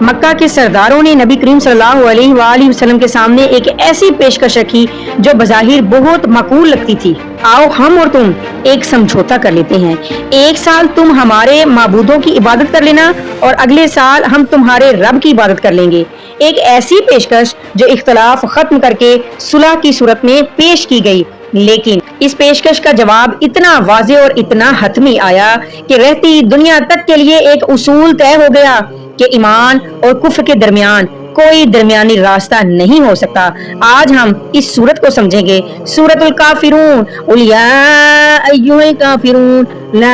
मक्का के सरदारों ने नबी करीम सल्लल्लाहु अलैहि वसल्लम के सामने एक ऐसी पेशकश रखी जो बज़ाहिर बहुत माकूल लगती थी। आओ हम और तुम एक समझौता कर लेते हैं। एक साल तुम हमारे माबूदों की इबादत कर लेना और अगले साल हम तुम्हारे रब की इबादत कर लेंगे। एक ऐसी पेशकश जो इख्तलाफ खत्म करके सुलह की सूरत में पेश की गई, लेकिन इस पेशकश का जवाब इतना वाज़े और इतना हतमी आया कि रहती दुनिया तक के लिए एक उसूल तय हो गया कि ईमान और कुफ्र के दरमियान कोई दरमियानी रास्ता नहीं हो सकता। आज हम इस सूरत को समझेंगे। सूरतुल काफिरून, कुल या अय्युहल काफिरून ला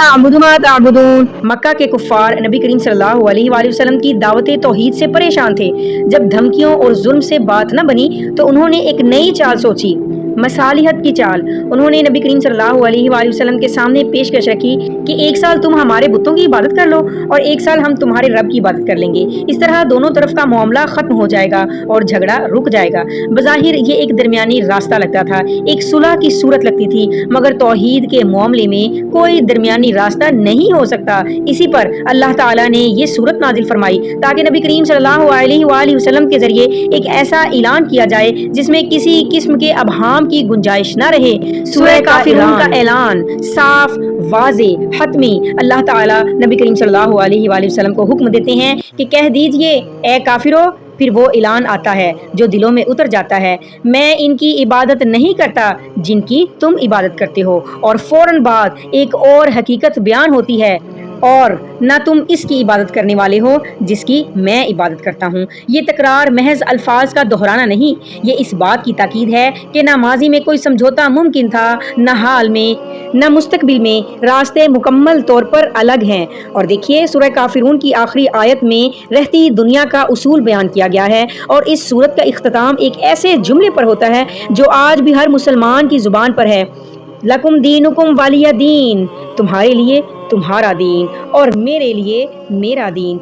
अअबुदु मा तअबुदून। मक्का के कुफ्फार नबी करीम सल्लल्लाहु अलैहि वसल्लम की दावत तौहीद से परेशान थे। जब धमकियों और जुल्म से बात न बनी तो उन्होंने एक नई चाल सोची, मसालिहत की चाल। उन्होंने नबी करीम सल्लल्लाहु अलैहि वसल्लम के सामने पेशकश रखी कि एक साल तुम हमारे बुतों की इबादत कर लो और एक साल हम तुम्हारे रब की इबादत कर लेंगे। इस तरह दोनों तरफ का मामला खत्म हो जाएगा और झगड़ा रुक जाएगा। बज़ाहिर ये एक दरमियानी रास्ता लगता था, एक सुलह की सूरत लगती थी, मगर तौहीद के मामले में कोई दरमियानी रास्ता नहीं हो सकता। इसी पर अल्लाह ताला ने ये सूरत नाजिल फरमाई ताकि नबी करीम सल्लल्लाहु अलैहि वसल्लम के जरिए एक ऐसा ऐलान किया जाए जिसमें किसी किस्म के अबहाम की गुंजाइश न रहे। सूरह काफिरून का ऐलान साफ, वाज़े, हतमी। अल्लाह ताला नबी करीम सल्लल्लाहु अलैहि वसल्लम को हुक्म देते हैं कि कह दीजिए, ए काफिरो। फिर वो ऐलान आता है जो दिलों में उतर जाता है, मैं इनकी इबादत नहीं करता जिनकी तुम इबादत करते हो। और फौरन बाद एक और हकीकत बयान होती है, और ना तुम इसकी इबादत करने वाले हो जिसकी मैं इबादत करता हूँ। ये तकरार महज अल्फाज का दोहराना नहीं, ये इस बात की ताकीद है कि ना माजी में कोई समझौता मुमकिन था, न हाल में, न मुस्तकबिल में। रास्ते मुकम्मल तौर पर अलग हैं। और देखिए, सूरह काफिरून की आखिरी आयत में रहती दुनिया का उसूल बयान किया गया है और इस सूरत का इख्तिताम एक ऐसे जुमले पर होता है जो आज भी हर मुसलमान की जुबान पर है, लकुम दीनुकुम वलिय दीन। तुम्हारे लिए तुम्हारा दीन और मेरे लिए मेरा दीन।